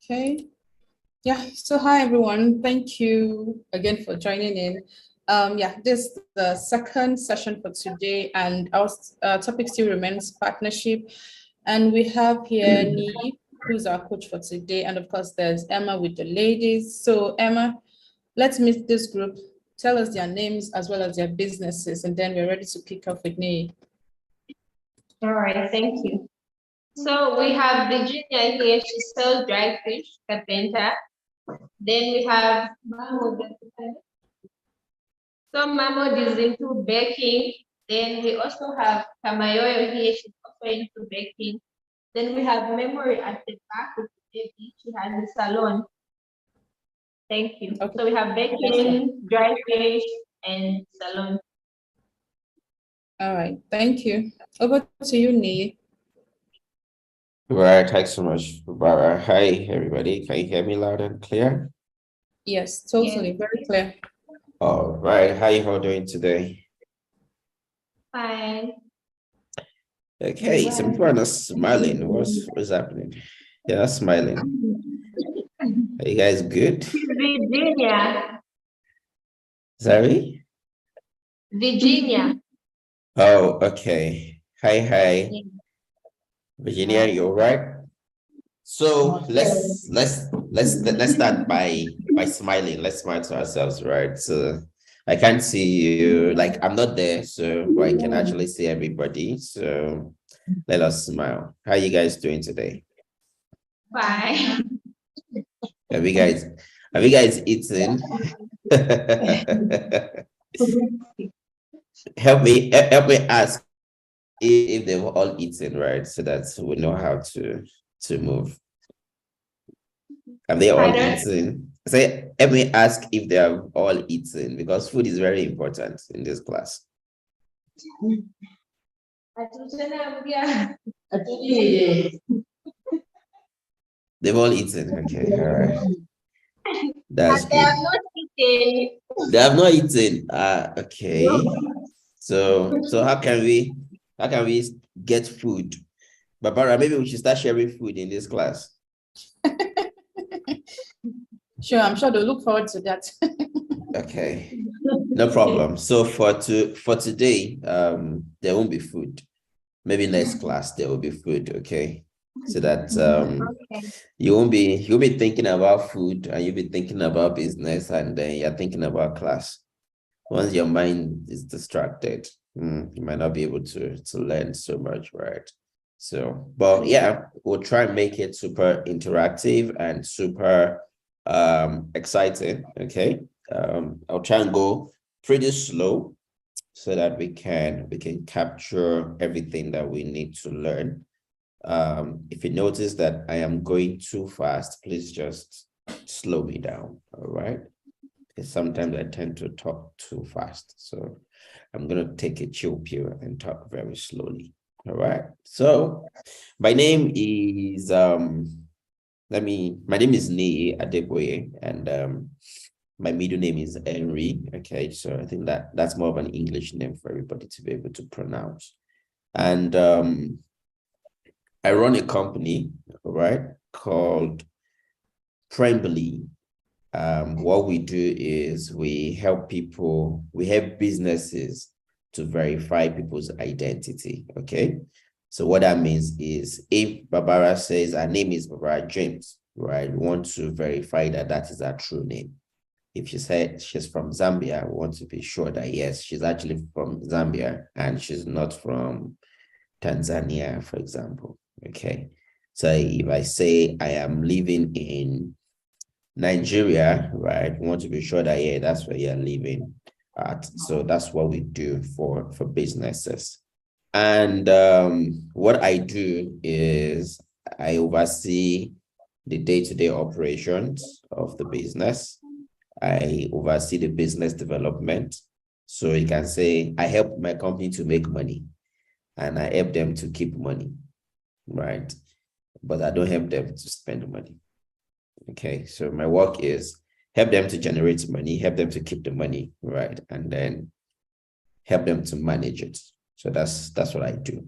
Okay. Yeah. So hi everyone. Thank you again for joining in. This is the second session for today, and our topic still remains partnership. And we have here Nee, who's our coach for today, and of course there's Emma with the ladies. So Emma, let's meet this group. Tell us their names as well as their businesses, and then we're ready to kick off with Nee. All right, thank you. So we have Virginia here. She sells dried fish, carpenter. Then we have Mahmoud. So Mahmoud is into baking. Then we also have Kamayoyo here. She's also into baking. Then we have Memory at the back with the baby. She has a salon. Thank you. Okay. So we have baking, dried fish, and salon. All right. Thank you. Over to you, Nee. Right, thanks so much, Barbara. Hi, everybody. Can you hear me loud and clear? Yes, totally. Very clear. All right, how you all doing today? Fine. Okay, some people are not smiling. What's happening? They're not smiling. Are you guys good? Virginia. Sorry? Virginia. Oh, okay. Hi. Virginia, you all right? So let's start by smiling. Let's smile to ourselves, right? So I can't see you, like I'm not there, so I can actually see everybody. So let us smile. How you guys doing today? Fine. Have you guys eaten? help me ask if they've all eaten, right? So that we know how to move. Have they all eaten? Say, let me ask if they have all eaten, because food is very important in this class. They've all eaten. Okay, all right. That's good. They have not eaten. They have not eaten. Okay. So how can we get food? Barbara, maybe we should start sharing food in this class. Sure, I'm sure they'll look forward to that. Okay, no problem. So for today, there won't be food. Maybe next class there will be food. Okay, so that you won't be thinking about food, and you'll be thinking about business, and then you're thinking about class. Once your mind is distracted, you might not be able to learn so much, right? So, but yeah, we'll try and make it super interactive and super exciting. Okay. I'll try and go pretty slow so that we can capture everything that we need to learn. If you notice that I am going too fast, please just slow me down. All right. Because sometimes I tend to talk too fast. So I'm going to take a chill pill and talk very slowly. All right. So my name is my name is Nee Adeboye, and my middle name is Henry. Okay, so I think that's more of an English name for everybody to be able to pronounce. And I run a company, right, called Prembly. What we do is we help businesses to verify people's identity. Okay. So what that means is if Barbara says her name is Barbara James, right, we want to verify that is her true name. If she said she's from Zambia, we want to be sure that yes, she's actually from Zambia and she's not from Tanzania, for example. Okay. So if I say I am living in Nigeria, right, we want to be sure that yeah, that's where you're living at. So that's what we do for businesses. And what I do is I oversee the day-to-day operations of the business. I oversee the business development. So you can say I help my company to make money and I help them to keep money, right? But I don't help them to spend money. Okay, so my work is help them to generate money, help them to keep the money, right? And then help them to manage it. So that's what I do.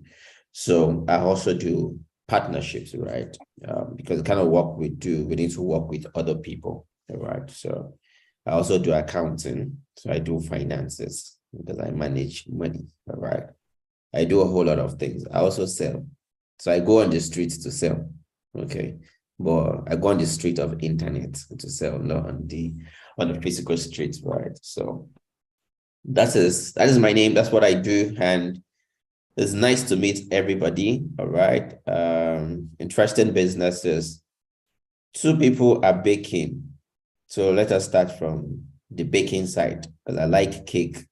So I also do partnerships, right? Because the kind of work we do, we need to work with other people, right? So I also do accounting, so I do finances because I manage money, all right? I do a whole lot of things. I also sell, so I go on the streets to sell, okay? But I go on the street of internet to sell, not on the physical streets, right? So that is my name. That's what I do, and it's nice to meet everybody. All right. Interesting businesses. 2 people are baking. So let us start from the baking side, because I like cake.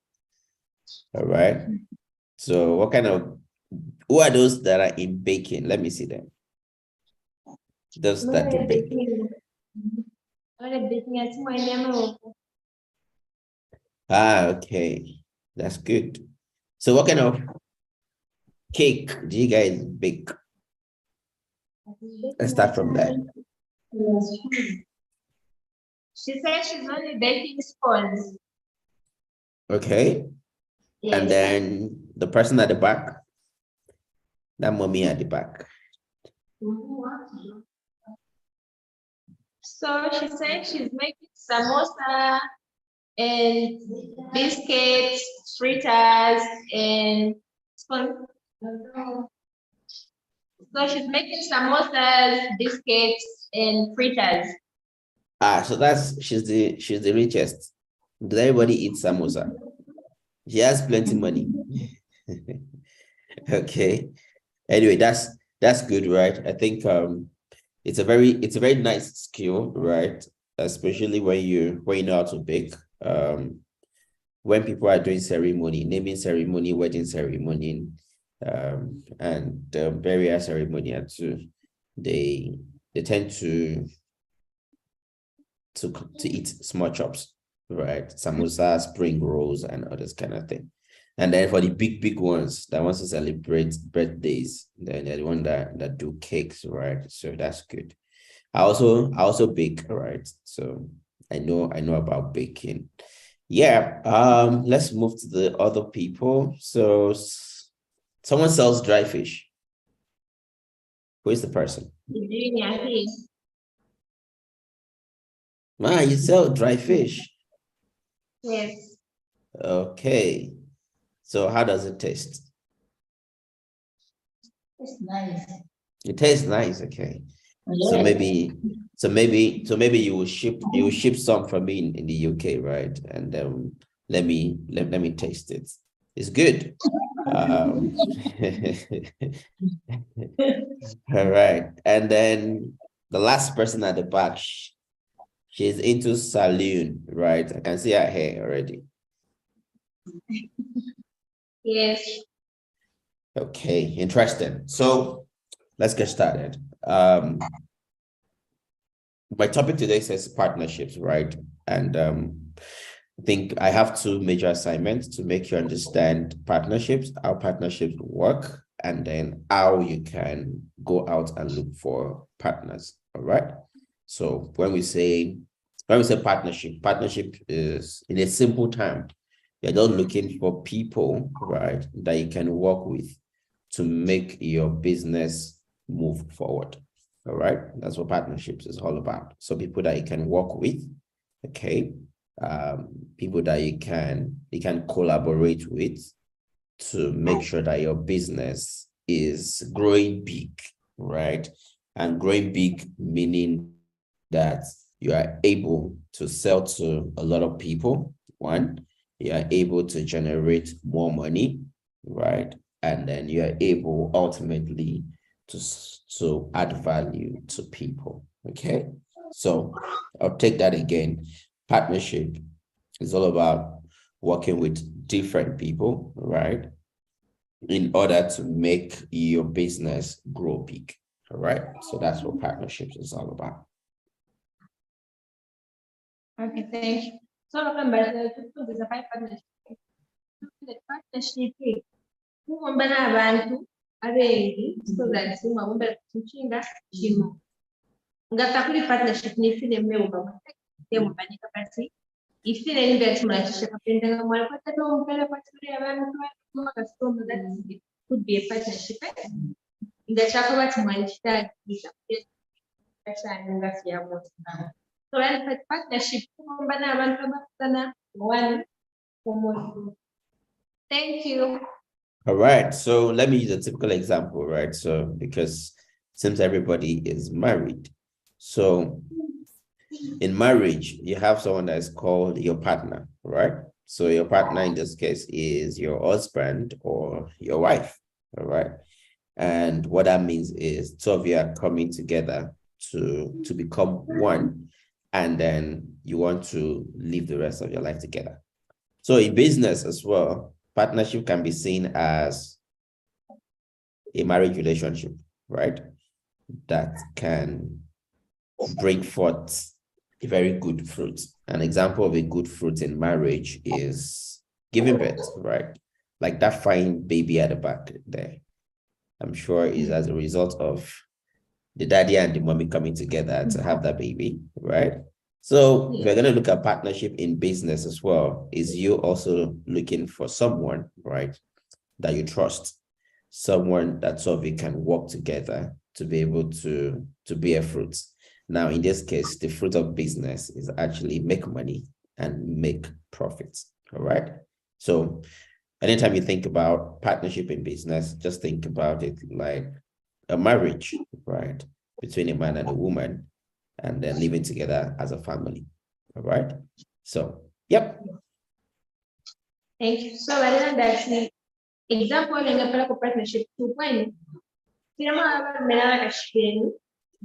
All right. So who are those that are in baking? Let me see them. Those that do baking. Okay. That's good. So what kind of cake do you guys bake? Let's start from that. She said she's only baking scones. Okay. Yes. And then the person at the back, that mommy at the back. So she said she's making samosa and biscuits, fritters, and scone. So she's making samosas, biscuits, and fritters. So she's the richest. Does everybody eat samosa? She has plenty money. Okay. Anyway, that's good, right? I think it's a very nice skill, right? Especially when you know how to bake. When people are doing ceremony, naming ceremony, wedding ceremony, and burial ceremony too, they tend to eat small chops, right? Samosa, spring rolls, and others kind of thing. And then for the big ones that wants to celebrate birthdays, then they're the one that do cakes, right? So that's good. I also bake, right? So I know about baking. Yeah. Let's move to the other people. So someone sells dry fish. Who is the person? You sell dry fish. Yes. Okay. So how does it taste? It's nice. It tastes nice. Okay. Yes. So maybe you will ship some from me in the UK, right? And let me taste it. It's good. All right. And then the last person at the back, she's into saloon, right? I can see her hair already. Yes. Okay, interesting. So let's get started. My topic today says partnerships, right? And I think I have 2 major assignments to make you understand partnerships, how partnerships work, and then how you can go out and look for partners. All right. So when we say partnership is, in a simple term, you're just looking for people, right, that you can work with to make your business move forward. All right. That's what partnerships is all about. So people that you can work with, okay, people that you can collaborate with to make sure that your business is growing big, right? And growing big meaning that you are able to sell to a lot of people. One, you are able to generate more money, right? And then you are able ultimately to add value to people. Okay. So I'll take that again. Partnership is all about working with different people, right? In order to make your business grow big. All right. So that's what partnerships is all about. Okay, thank you. So remember to design partnership. The partnership kugombana abantu abengi so that simawumbe kuchinga chimo. Ngata kuri partnership ni fine mmeuba temu banyika pasi. Ifine ni that mnachisha kapenda nga mwala kwa tano mpele kwa tuli abantu mwaka storm that could be a partnership. ngashaka bathi manditadisa ngasiyabona. So and partnership kumbana abantu abafana one umuntu. Thank you. All right, so let me use a typical example, right? So because since everybody is married, so in marriage, you have someone that is called your partner, right? So your partner in this case is your husband or your wife, all right? And what that means is two of you are coming together to become one, and then you want to live the rest of your life together. So in business as well, partnership can be seen as a marriage relationship, right? That can bring forth a very good fruit. An example of a good fruit in marriage is giving birth, right? Like that fine baby at the back there. I'm sure is as a result of the daddy and the mommy coming together to have that baby, right? So if we're going to look at partnership in business as well, is you also looking for someone, right, that you trust, someone that sort of you can work together to be able to bear fruits. Now, in this case, the fruit of business is actually make money and make profits, all right? So anytime you think about partnership in business, just think about it like a marriage, right, between a man and a woman, and then living together as a family, all right? So, yep. Thank you. So rather than that, example in a partnership 2.0. Firma menala kashikeni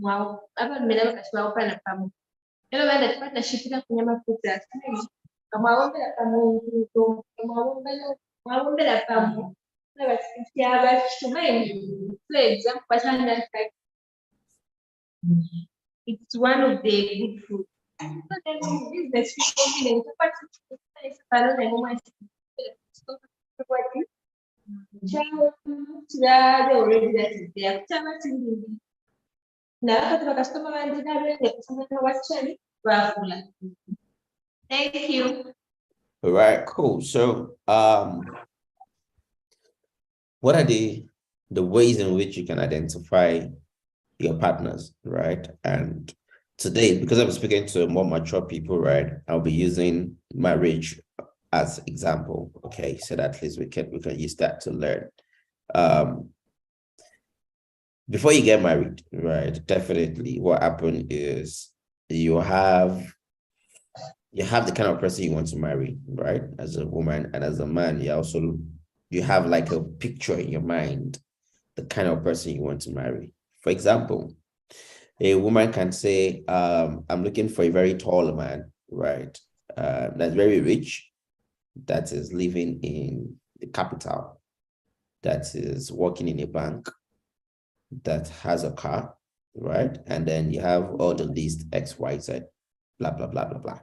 wow hapa menala kashwa upana pamoja. Hilo baada partnership ina kwenye mafuta kama ombe la pamoja kama ombe la pamoja na basi ya basi tumeni for example patana like it's one of the good food. So then business people in the participate para na mama child already that is there. Thank you. All right, cool. So what are the ways in which you can identify your partners, right? And today, because I'm speaking to more mature people, right, I'll be using marriage as example, okay, so that at least we can use that to learn. Before you get married, right, definitely what happened is you have the kind of person you want to marry, right, as a woman, and as a man, you have like a picture in your mind, the kind of person you want to marry. For example, a woman can say, I'm looking for a very tall man, right, that's very rich, that is living in the capital, that is working in a bank, that has a car, right? And then you have all the list X, Y, Z, blah, blah, blah, blah, blah.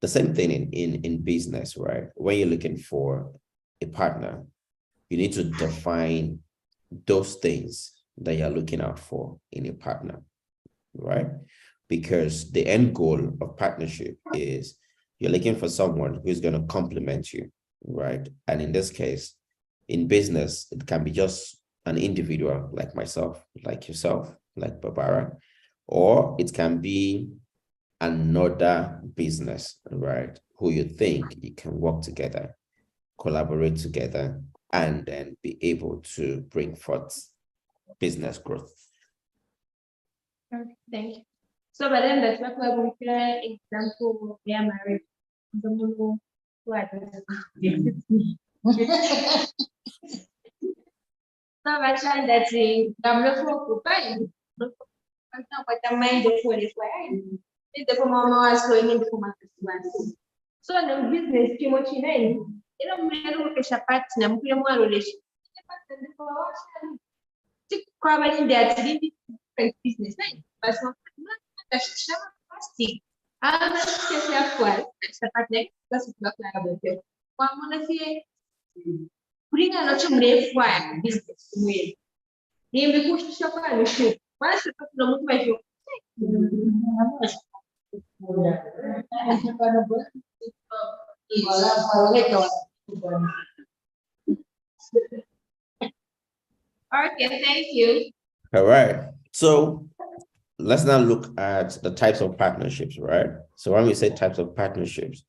The same thing in business, right? When you're looking for a partner, you need to define those things that you're looking out for in a partner, right? Because the end goal of partnership is you're looking for someone who's going to complement you, right? And in this case, in business, it can be just an individual like myself, like yourself, like Barbara, or it can be another business, right? Who you think you can work together, collaborate together, and then be able to bring forth business growth. Thank you. So, but then that's what we're going to example of their marriage. So much that I'm not for fine. But I'm mind for the fire. It's the mama was going into the so the business came out in you know, we look at a partner, we have one relation. Covering that different business, but not that's plastic. I'm not sure it's a partner because it's not about it. One month here. Bring a lot of brave one business way. Name the push to shop and shoot. Why should I know my show? Okay, thank you. All right. So let's now look at the types of partnerships, right? So when we say types of partnerships,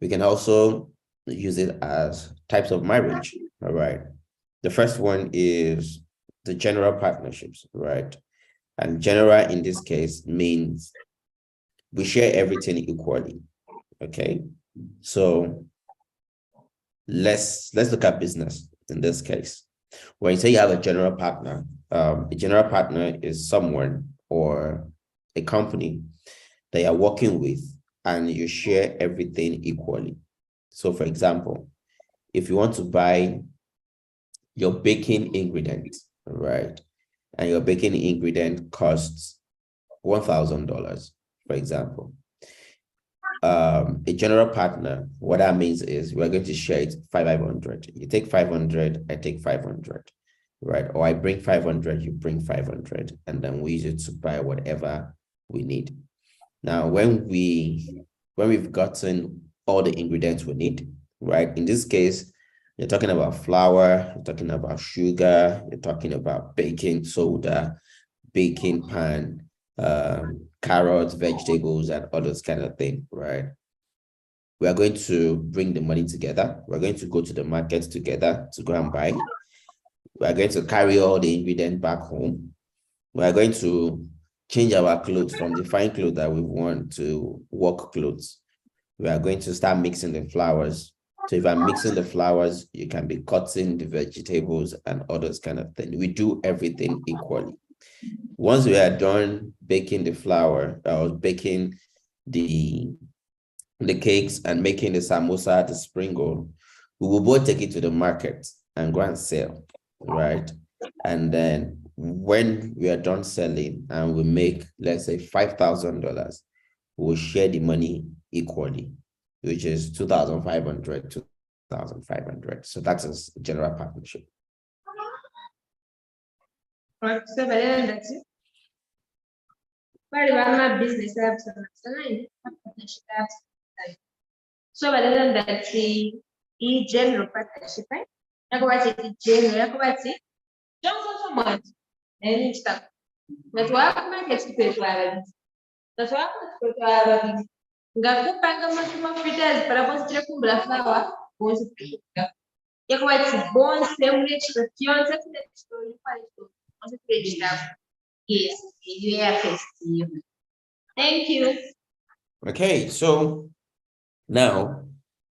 we can also use it as types of marriage, all right? The first one is the general partnerships, right? And general in this case means we share everything equally, okay? So let's look at business in this case. When you say you have a general partner is someone or a company that you're working with and you share everything equally. So for example, if you want to buy your baking ingredient, right? And your baking ingredient costs $1,000, for example. A general partner, what that means is we're going to share it 500. You take 500, I take 500, right? Or I bring 500, you bring 500, and then we use it to buy whatever we need. Now, when we've gotten all the ingredients we need, right? In this case, you're talking about flour, you're talking about sugar, you're talking about baking soda, baking pan, carrots, vegetables, and all those kind of things, right? We are going to bring the money together. We're going to go to the market together to go and buy. We are going to carry all the ingredients back home. We are going to change our clothes from the fine clothes that we want to work clothes. We are going to start mixing the flours. So if I'm mixing the flours, you can be cutting the vegetables and all those kind of things. We do everything equally. Once we are done baking the flour, or baking the cakes and making the samosa, the spring roll, we will both take it to the market and go and sell, right? And then when we are done selling and we make, let's say, $5,000, we'll share the money equally, which is 2,500 to 2,500. So that is general partnership. So that's it. My business so that's the general partnership. Johnson so much and stuff. That's why I get to pay for it. That's why I get to Ngakupanga mafitezi para você comprar flour, você fica. E como é que bom sempre expressões é que estou faz tudo. Você acredita? Yes, you are festive. Thank you. Okay, so now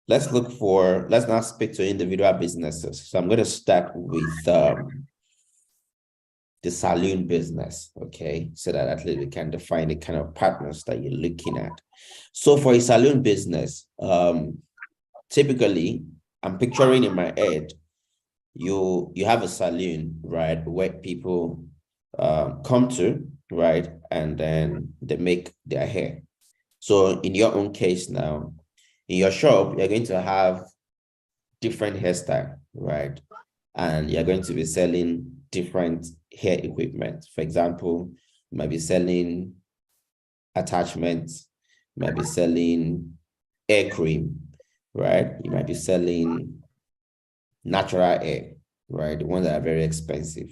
let's now speak to individual businesses. So I'm going to start with the saloon business, okay, so that at least we can define the kind of partners that you're looking at. So for a saloon business, typically, I'm picturing in my head, you have a saloon, right, where people come to, right, and then they make their hair. So in your own case now, in your shop, you're going to have different hairstyle, right? And you're going to be selling different hair equipment. For example, you might be selling attachments, you might be selling hair cream, right? You might be selling natural hair, right? The ones that are very expensive,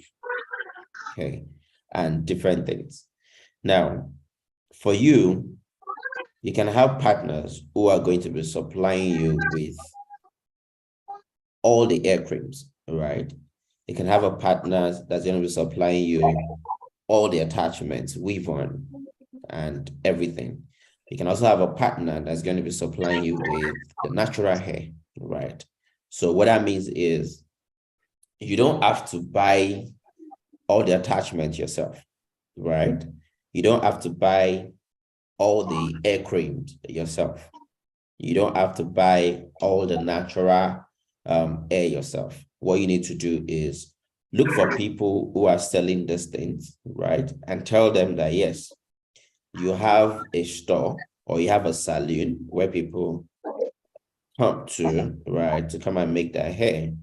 okay? And different things. Now, for you, you can have partners who are going to be supplying you with all the hair creams, right? You can have a partner that's going to be supplying you all the attachments, weave-on, and everything. You can also have a partner that's going to be supplying you with the natural hair, right? So what that means is you don't have to buy all the attachments yourself, right? You don't have to buy all the hair creams yourself. You don't have to buy all the natural hair yourself. What you need to do is look for people who are selling these things, right? And tell them that, yes, you have a store or you have a salon where people come to, right, to come and make their hair.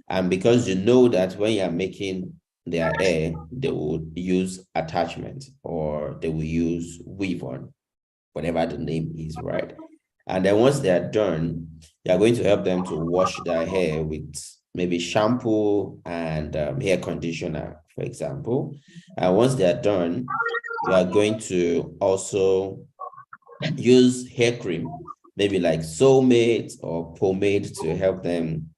And because you know that when you're making their hair, they will use attachment or they will use weave-on, whatever the name is, right? And then once they are done, you're going to help them to wash their hair with maybe shampoo and hair conditioner, for example. And once they are done, you are going to also use hair cream, maybe like Soulmate or pomade to help them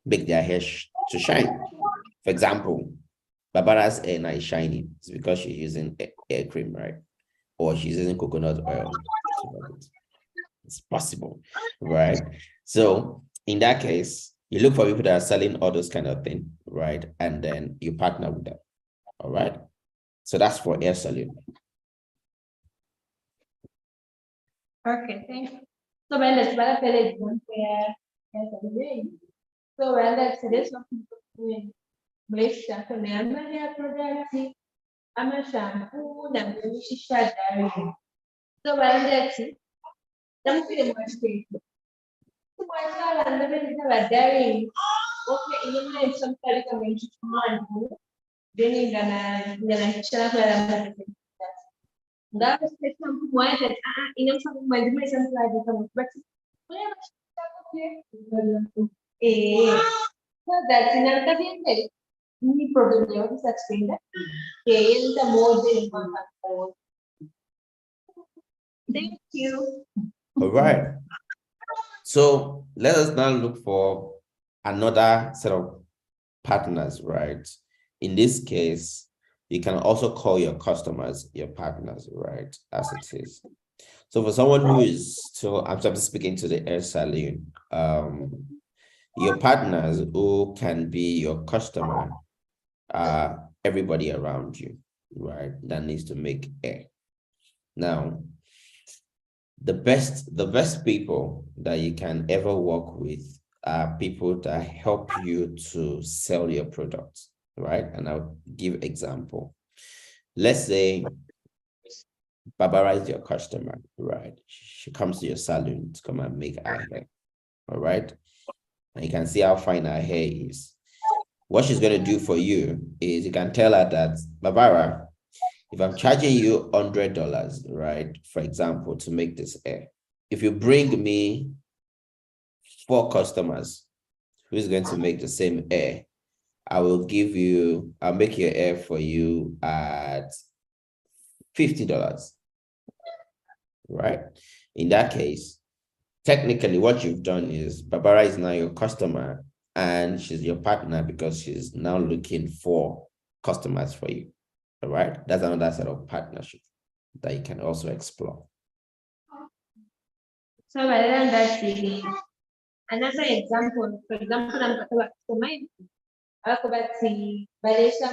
make their hair to shine. For example, Barbara's hair now is shining. It's because she's using hair cream, right? Or she's using coconut oil. It's possible, right? So in that case, you look for people that are selling all those kind of things, right? And then you partner with them, all right? So that's for hair salon. Okay, thank you. So when let's buy a village, so when that's this one, Malaysia, so I'm a hair product, I'm a shampoo, I'm a shisha diary. So when that's it, I'm feeling much safe. So why I'm living in a diary? Okay, you know, some telecommunication, then you're gonna share that. That was the shampoo why that in some my some but so that's in another thing. Any problem you have such thing that is the more important. Thank you. All right. So let us now look for another set of partners, right? In this case, you can also call your customers your partners, right? As it is. So for someone who is still, I'm speaking to the hair salon, your partners who can be your customer are everybody around you, right? That needs to make hair. Now, the best people that you can ever work with are people that help you to sell your products, right? And I'll give example. Let's say Barbara is your customer, right? She comes to your salon to come and make her hair, all right? And you can see how fine her hair is. What she's going to do for you is you can tell her that, Barbara, if I'm charging you $100, right, for example, to make this hair, if you bring me 4 customers who's going to make the same hair, I'll make your hair for you at $50, right? In that case, technically what you've done is Barbara is now your customer and she's your partner because she's now looking for customers for you. All right, that's another set of partnership that you can also explore. So rather than that, another example, for example, I'm talking about my Malaysia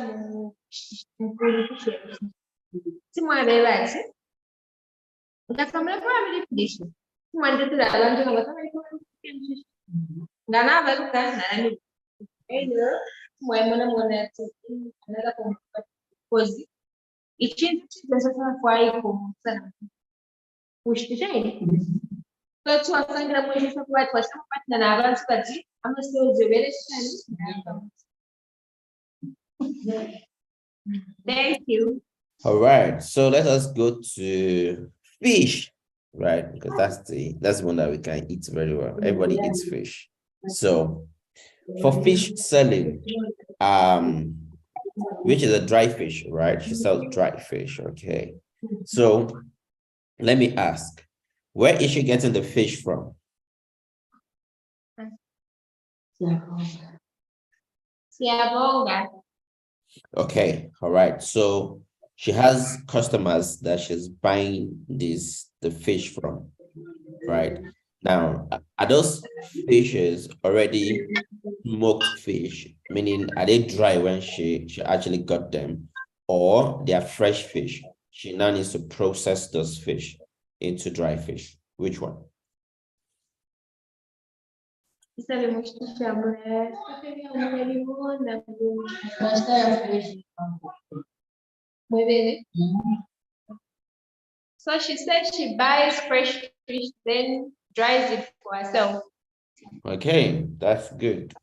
Thank you. All right, so let us go to fish, right? Because that's one that we can eat very well. Everybody eats fish. So for fish selling, which is a dry fish, right? She sells dry fish. Okay. So let me ask, where is she getting the fish from? Okay, all right. So she has customers that she's buying the fish from, right? Now, are those fishes already smoked fish? Meaning, are they dry when she actually got them, or they are fresh fish? She now needs to process those fish into dry fish. Which one? So she said she buys fresh fish, then dries it for herself. Okay, that's good.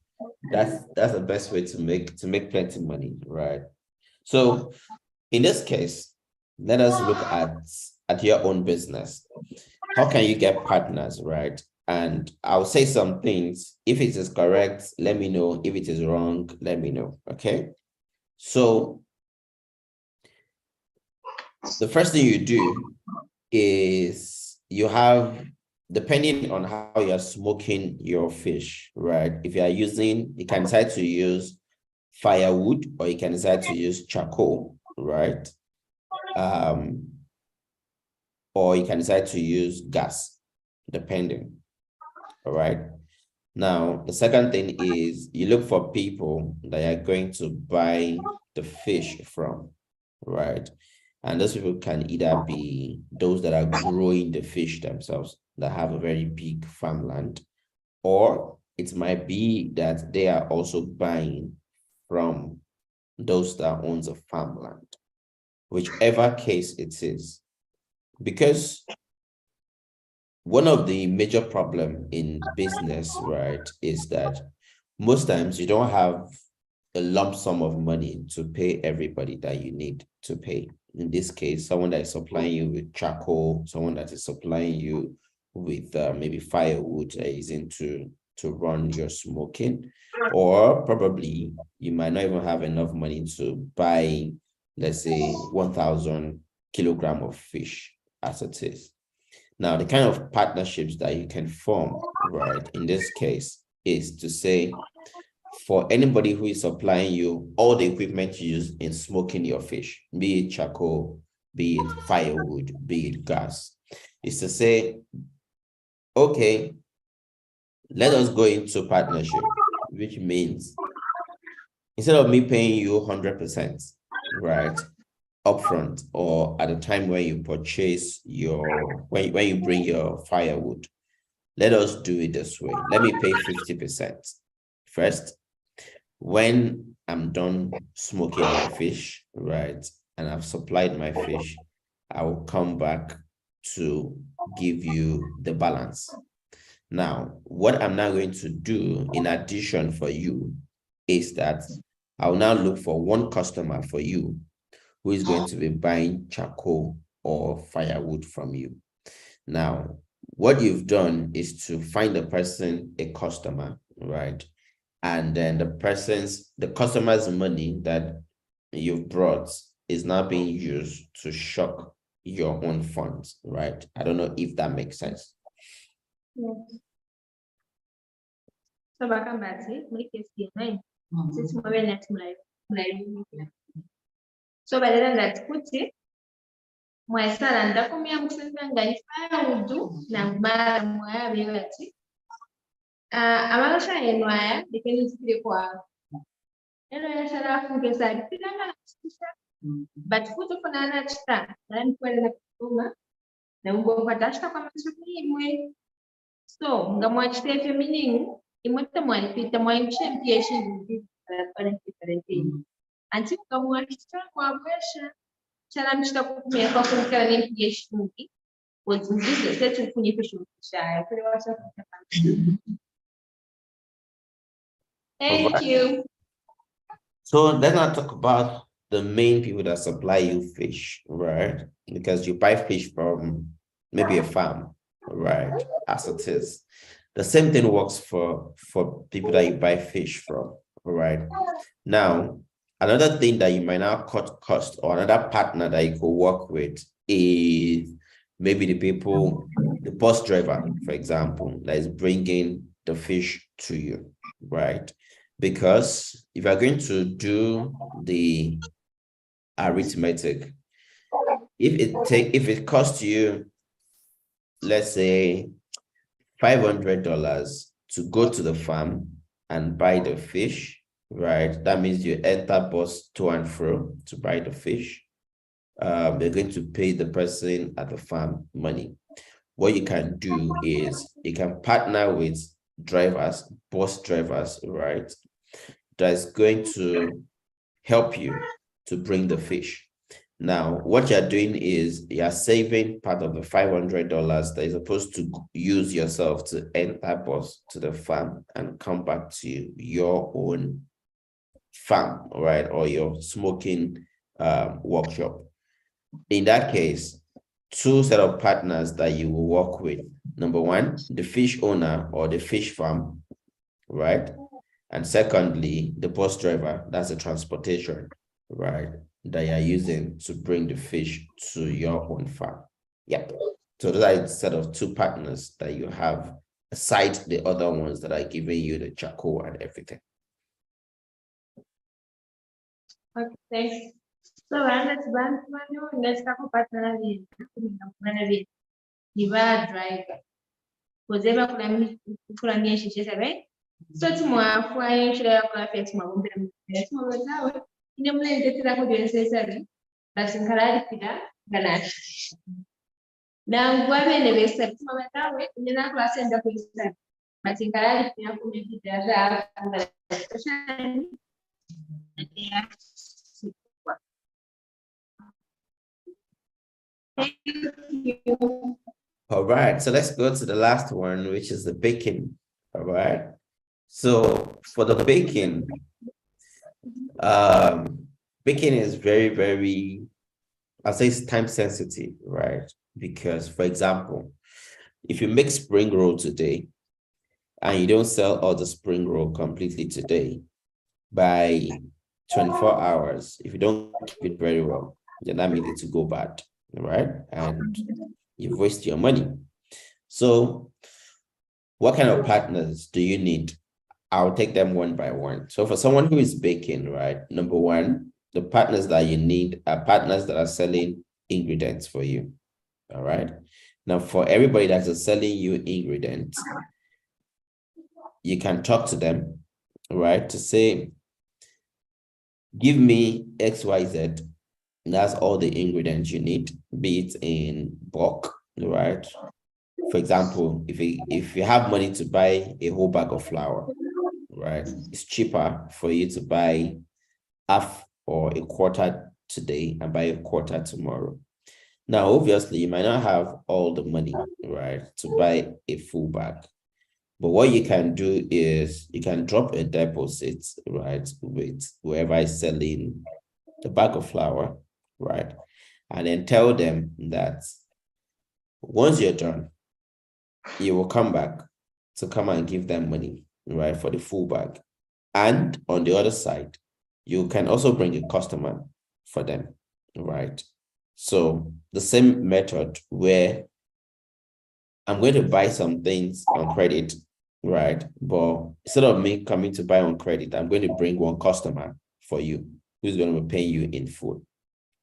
That's the best way to make plenty money, right? So in this case, let us look at your own business. How can you get partners, right? and I'll say some things. If it is correct, let me know. If it is wrong, let me know. Okay. So the first thing you do is you have, depending on how you're smoking your fish, right? If you are using, you can decide to use firewood or you can decide to use charcoal, right? Or you can decide to use gas, depending. All right. Now, the second thing is you look for people that are going to buy the fish from, right? And those people can either be those that are growing the fish themselves, that have a very big farmland, or it might be that they are also buying from those that owns a farmland, whichever case it is. Because one of the major problem in business, right, is that most times you don't have a lump sum of money to pay everybody that you need to pay. In this case, someone that is supplying you with charcoal, someone that is supplying you with maybe firewood that is into to run your smoking, or probably you might not even have enough money to buy, let's say, 1,000 kilogram of fish as it is. Now, the kind of partnerships that you can form, right, in this case, is to say, for anybody who is supplying you all the equipment you use in smoking your fish, be it charcoal, be it firewood, be it gas, is to say, okay, let us go into partnership, which means instead of me paying you 100%, right, upfront, or at the time when you purchase your, when you bring your firewood, let us do it this way. Let me pay 50% first. When I'm done smoking my fish, right, and I've supplied my fish, I will come back to give you the balance. Now, what I'm now going to do in addition for you is that I'll now look for one customer for you who is going to be buying charcoal or firewood from you. Now, what you've done is to find the person a customer, right? And then the customer's money that you've brought is now being used to shock your own funds, right? I don't know if that makes sense. Yes. So bakambati muri kesi nine. Sisi mwabe net mulai. So badala ndatukuti mwaisala ndakumya musenza ngani firewood na mbala mwabe bati. Abagasha enwaya depende zikire kwa. Eno yashara funke sadi pilanga kisha. But futo fanana chita na mkwenda kutuma na ngo patashta kwa msukuni imwe. So ngamwachite meaning imwete mwalipita mwaimpiyesha para diferente. Anti ngamwachita kwa besha chala mchita kumya kwa kumkana impiyesha mungi. Wazungize setu kunyifisha mshaya. Kule wasa kutapanga. Thank you. So let's not talk about the main people that supply you fish, right? Because you buy fish from maybe a farm, right? As it is. The same thing works for people that you buy fish from, right? Now, another thing that you might now cut cost, or another partner that you could work with, is maybe the bus driver, for example, that is bringing the fish to you, right? Because if you're going to do the arithmetic, if it costs you, let's say, $500 to go to the farm and buy the fish, right? That means you enter bus to and fro to buy the fish. They're going to pay the person at the farm money. What you can do is you can partner with drivers, bus drivers, right? That's going to help you to bring the fish. Now, what you're doing is you're saving part of the $500 that you're supposed to use yourself to enter bus to the farm and come back to your own farm, right? Or your smoking workshop. In that case, two set of partners that you will work with. Number one, the fish owner or the fish farm, right? And secondly, the bus driver, that's the transportation, right? That you're using to bring the fish to your own farm. Yep. So those are a set of two partners that you have aside the other ones that are giving you the charcoal and everything. Okay, thanks. So let's partner driver. Because ever right? So tomorrow flying should have affect my own tomorrow. In a place that I could necessary. That's in Canada, Ganache. Now, why when they step to my tower, in the class and the police. But in Canada, you have to make it Thank you. All right, so let's go to the last one, which is the baking. All right. So for the baking, baking is very, very, I'll say it's time sensitive, right? Because, for example, if you make spring roll today and you don't sell all the spring roll completely today, by 24 hours, if you don't keep it very well, then that means it will go bad, right? And you've wasted your money. So what kind of partners do you need? I'll take them one by one. So for someone who is baking, right? Number one, the partners that you need are partners that are selling ingredients for you. All right. Now, for everybody that is selling you ingredients, you can talk to them, right? To say, give me XYZ. That's all the ingredients you need, be it in bulk, right? For example, if you have money to buy a whole bag of flour, right? It's cheaper for you to buy half or a quarter today and buy a quarter tomorrow. Now, obviously, you might not have all the money, right, to buy a full bag. But what you can do is you can drop a deposit, right, with whoever is selling the bag of flour, right? And then tell them that once you're done, you will come back to come and give them money, right, for the full bag. And on the other side, you can also bring a customer for them, right? So the same method where I'm going to buy some things on credit, right? But instead of me coming to buy on credit, I'm going to bring one customer for you who's going to be paying you in full,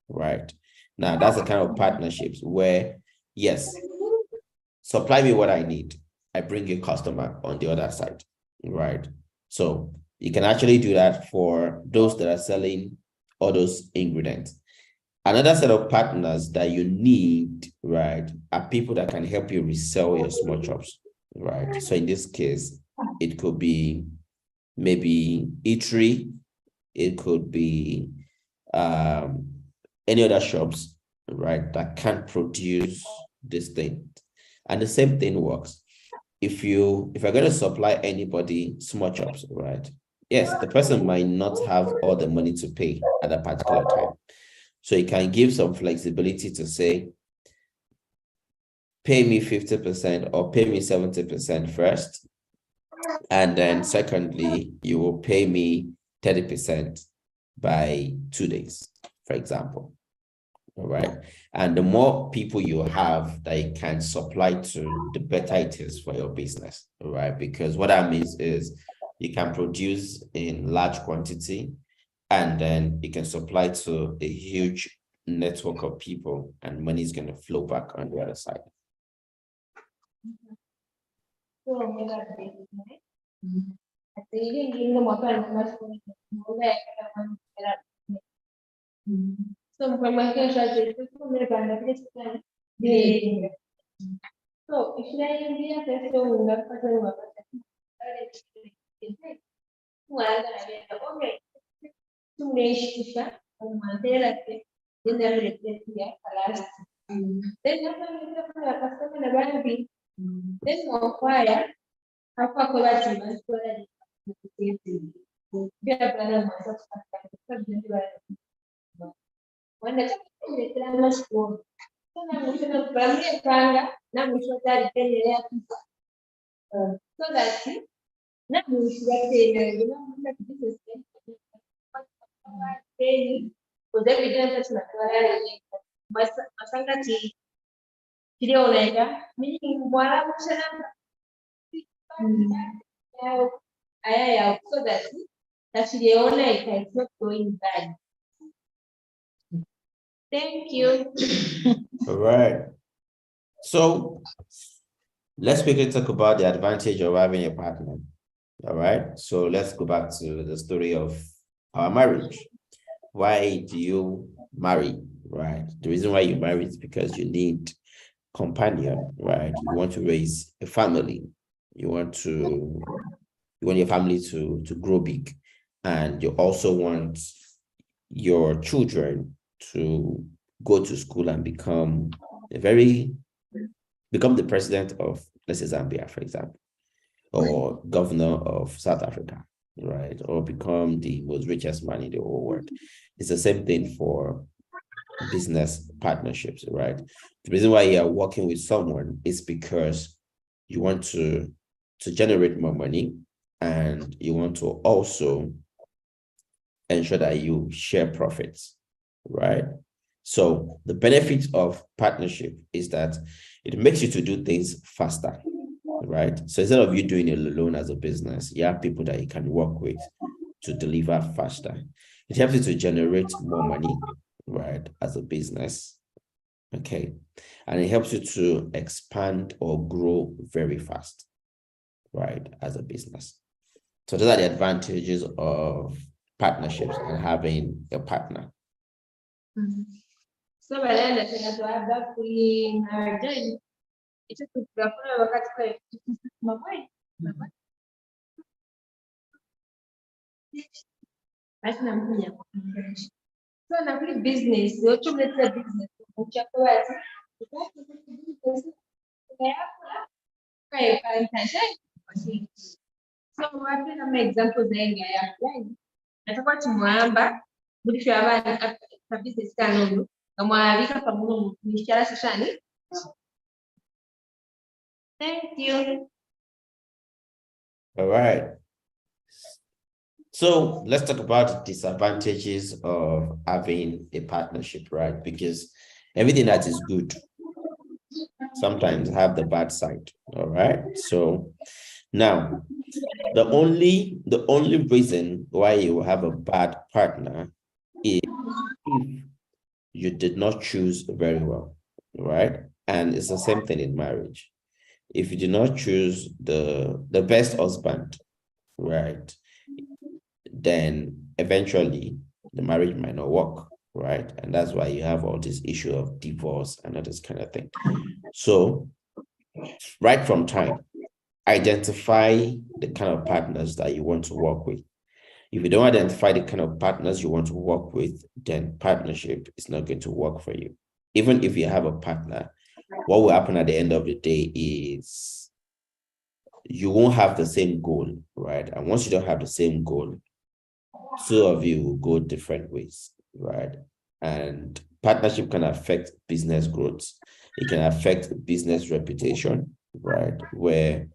right? Now, that's the kind of partnerships where, yes, supply me what I need. I bring a customer on the other side, right? So you can actually do that for those that are selling all those ingredients. Another set of partners that you need, right, are people that can help you resell your small chops, right? So in this case, it could be maybe eatery, it could be any other shops, right, that can produce this thing. And the same thing works. If you're going to supply anybody small chops, right? Yes, the person might not have all the money to pay at a particular time. So you can give some flexibility to say, pay me 50% or pay me 70% first. And then secondly, you will pay me 30% by 2 days, for example. All right. And the more people you have that you can supply to, the better it is for your business. All right. Because what that means is you can produce in large quantity and then you can supply to a huge network of people and money is going to flow back on the other side. So if So that na mwishuratele unamuta business then kuze bidon tunatwala masangati kile unaenda mimi mwala mshana aya so that she own it is not going bad. Thank you. All right. So let's quickly talk about the advantage of having a partner. All right. So let's go back to the story of our marriage. Why do you marry? Right. The reason why you marry is because you need companion, right? You want to raise a family. You want your family to grow big, and you also want your children to go to school and become the president of, let's say, Zambia, for example, or governor of South Africa, right? Or become the most richest man in the whole world. It's the same thing for business partnerships, right? The reason why you are working with someone is because you want to generate more money, and you want to also ensure that you share profits, right? So the benefit of partnership is that it makes you to do things faster, right? So instead of you doing it alone as a business, you have people that you can work with to deliver faster. It helps you to generate more money, right, as a business, okay? And it helps you to expand or grow very fast, right, as a business. So those are the advantages of partnerships and having a partner. So baadaye tunatoa kuli na join hicho tutafanya wakati kwa mabaya basi namkuja so na kuli business yote mleta business uchako wazi so wapi na example zenga ya fulani natakuwa tumwamba mwisho abana kabisa sana kamwalika pamoja mishara shashani. Thank you. All right. So let's talk about the disadvantages of having a partnership, right? Because everything that is good sometimes have the bad side. All right. So now the only reason why you have a bad partner is if you did not choose very well, right? And it's the same thing in marriage. If you do not choose the best husband, right, then eventually the marriage might not work, right? And that's why you have all this issue of divorce and all this kind of thing. So right from time, identify the kind of partners that you want to work with. If you don't identify the kind of partners you want to work with, then partnership is not going to work for you. Even if you have a partner, what will happen at the end of the day is you won't have the same goal, right? And once you don't have the same goal, two of you will go different ways, right? And partnership can affect business growth. It can affect business reputation, right? Where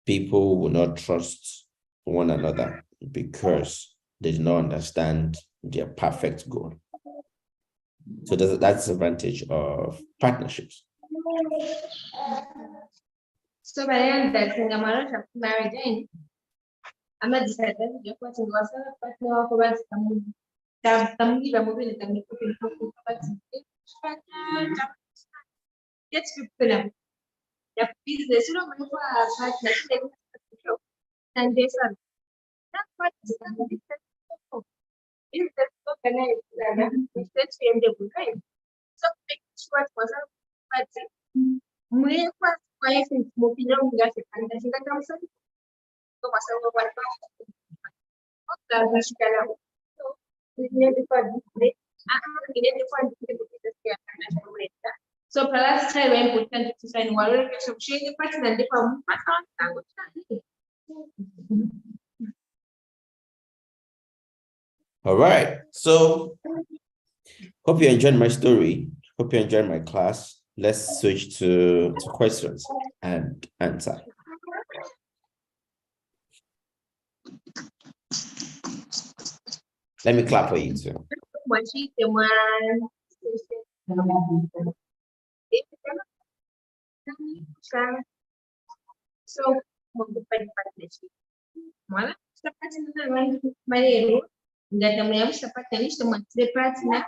people will not trust one another because they do not understand their perfect goal. So that's the advantage of partnerships. So baadaye nitatengamana marriage in ama disadvantage ya kwa tingo sana partner wako basi tamugira mobile tamekupa kwa basi get people ya business you know my partner and they said that part is is that so connect it's right so make sure it was but muy kwa hiyo mpira ungaje kanda shinda kama sasa kwa sababu kwa kwa shikana so ni kwa dile ni kwa dile kwa so plus very important to sign wale kesho mshindi pati na ndipo mpaka tangu tani. All right. So hope you enjoyed my story. Hope you enjoyed my class. let's switch to questions and answer. Let me clap for you too. So, partnership. Malah seperti itu Mario, nggak ada yang seperti ini semua partner.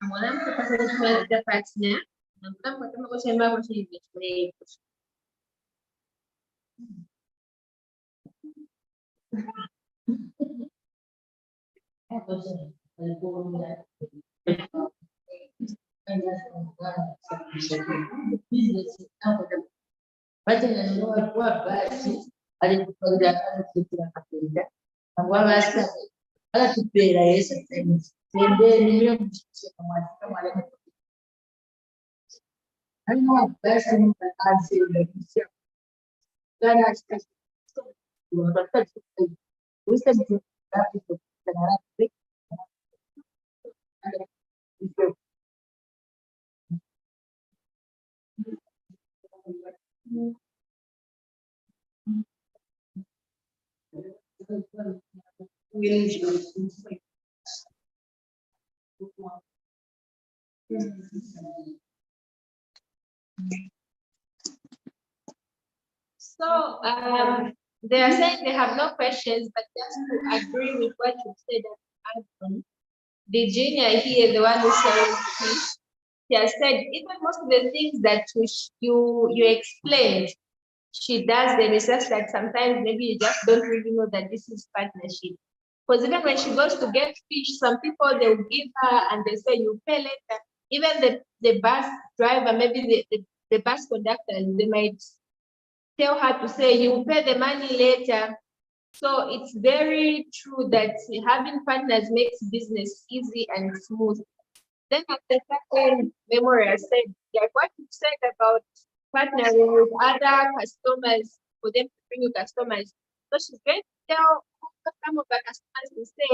Malah seperti itu partner. Nanti pertama aku sembah masih ini. Baca yang luar basi ada pekerjaan secara akademik. Agora basta ala supera essa tem ele mesmo se chama de aí não basta não tá ser beneficiário. Cara, acho que o doutor você me dá para So they are saying they have no questions, but just to agree with what you said, the junior here, the one who said he has said even most of the things that you explained, she does them. It's just that sometimes maybe you just don't really know that this is partnership. Because even when she goes to get fish, some people they will give her and they say you pay later. Even the bus driver, maybe the bus conductor, they might tell her to say you pay the money later. So it's very true that having partners makes business easy and smooth. Then at the second memory, I said, like what you said about partnering with other customers for them to bring you customers. So she's going to tell some of the customers to say,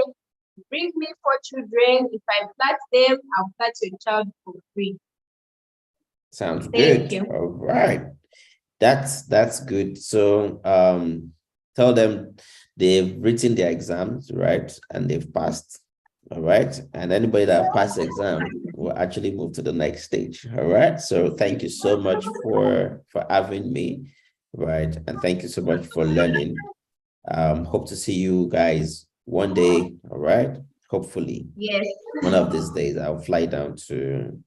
bring me 4 children. If I plat them, I'll plat your child for free. Sounds Thank good. you. All right. That's good. So tell them they've written their exams, right? And they've passed. All right. And anybody that passed the exam will actually move to the next stage. All right. So thank you so much for having me. Right. And thank you so much for learning. Hope to see you guys one day. All right. Hopefully. Yes. One of these days I'll fly down to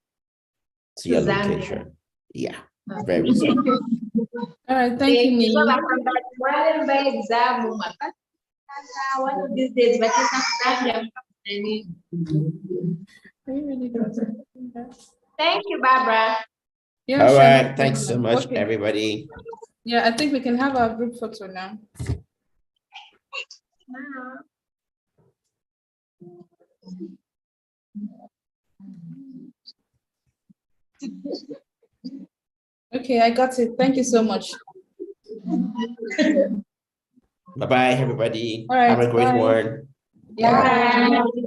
your Zambia. location. Yeah. Very soon. All right, thank you, Nii. One of these days, but thank you, Barbara. Yeah, All sure, right. no Thanks so problem. much, Okay. everybody. Yeah, I think we can have our group photo now. Okay, I got it. Thank you so much. Bye-bye, everybody. All right, Have a great bye. one. Yeah. Bye.